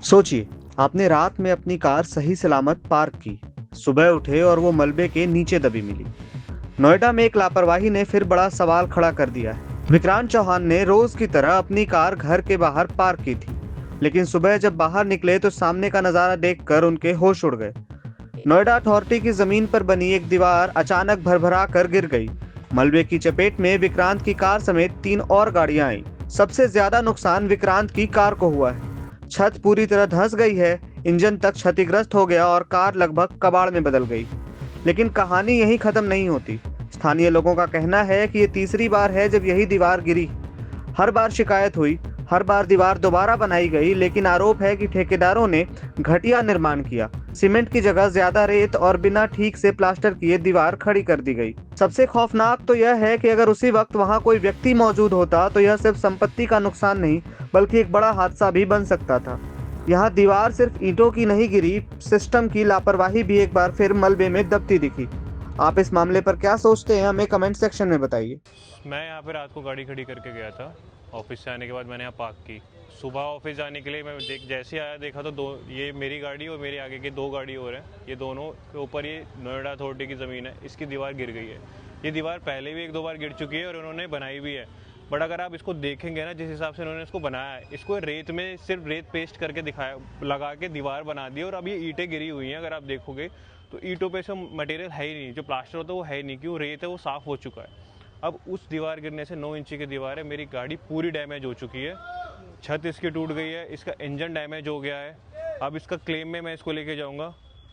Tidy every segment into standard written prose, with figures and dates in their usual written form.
सोचिए, आपने रात में अपनी कार सही सलामत पार्क की, सुबह उठे और वो मलबे के नीचे दबी मिली। नोएडा में एक लापरवाही ने फिर बड़ा सवाल खड़ा कर दिया है। विक्रांत चौहान ने रोज की तरह अपनी कार घर के बाहर पार्क की थी, लेकिन सुबह जब बाहर निकले तो सामने का नजारा देखकर उनके होश उड़ गए। नोएडा अथॉरिटी की जमीन पर बनी एक दीवार अचानक भरभरा कर गिर गई। मलबे की चपेट में विक्रांत की कार समेत 3 और गाड़ियां आईं। सबसे ज्यादा नुकसान विक्रांत की कार को हुआ है। छत पूरी तरह धंस गई है, इंजन तक क्षतिग्रस्त हो गया और कार लगभग कबाड़ में बदल गई। लेकिन कहानी यहीं खत्म नहीं होती। स्थानीय लोगों का कहना है कि ये तीसरी बार है जब यही दीवार गिरी। हर बार शिकायत हुई, हर बार दीवार दोबारा बनाई गई, लेकिन आरोप है कि ठेकेदारों ने घटिया निर्माण किया। सीमेंट की जगह ज्यादा रेत और बिना ठीक से प्लास्टर किए दीवार खड़ी कर दी गई। सबसे खौफनाक तो यह है कि अगर उसी वक्त वहां कोई व्यक्ति मौजूद होता तो यह सिर्फ संपत्ति का नुकसान नहीं बल्कि एक बड़ा हादसा भी बन सकता था। यहाँ दीवार सिर्फ ईंटों की नहीं गिरी, सिस्टम की लापरवाही भी एक बार फिर मलबे में दबती दिखी। आप इस मामले पर क्या सोचते हैं, हमें कमेंट सेक्शन में बताइए। मैं यहाँ पे रात को गाड़ी खड़ी करके गया था। ऑफिस से आने के बाद मैंने यहाँ पार्क की। सुबह ऑफिस जाने के लिए मैं जैसे आया देखा तो ये मेरी गाड़ी और मेरे आगे की 2 गाड़ी और हैं। ये दोनों के ऊपर ये नोएडा अथॉरिटी की ज़मीन है, इसकी दीवार गिर गई है। ये दीवार पहले भी 1-2 बार गिर चुकी है और उन्होंने बनाई भी है। बट अगर आप इसको देखेंगे ना, जिस हिसाब से उन्होंने इसको बनाया है, इसको रेत में सिर्फ रेत पेस्ट करके दिखाया, लगा के दीवार बना दी। और अब ये ईंटें गिरी हुई हैं, अगर आप देखोगे तो ईंटों पे से मटेरियल है ही नहीं, जो प्लास्टर होता है वो है ही नहीं, क्यों रेत है वो साफ़ हो चुका है। अब उस दीवार गिरने से 9 इंची की दीवार है, मेरी गाड़ी पूरी डैमेज हो चुकी है, छत इसकी टूट गई है, इसका इंजन डैमेज हो गया है। अब इसका क्लेम में मैं इसको लेके जाऊंगा।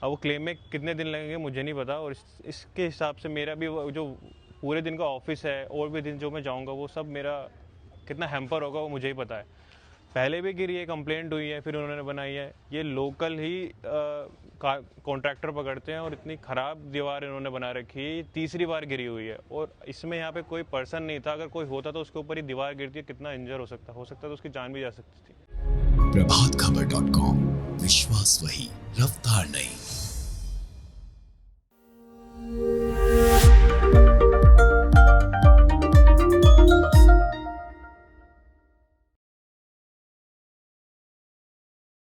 अब वो क्लेम में कितने दिन लगेंगे मुझे नहीं पता। और इसके हिसाब से मेरा भी जो पूरे दिन का ऑफिस है और भी दिन जो मैं जाऊंगा वो सब मेरा कितना हैम्पर होगा वो मुझे ही पता है। पहले भी गिरी है, कंप्लेंट हुई है, फिर उन्होंने बनाई है। ये लोकल ही कॉन्ट्रैक्टर पकड़ते हैं और इतनी ख़राब दीवार इन्होंने बना रखी है। ये तीसरी बार गिरी हुई है और इसमें यहाँ पे कोई पर्सन नहीं था। अगर कोई होता तो उसके ऊपर ही दीवार गिरती है, कितना इंजर हो सकता तो उसकी जान भी जा सकती थी। प्रभातखबर.com, विश्वास वही, रफ्तार नहीं।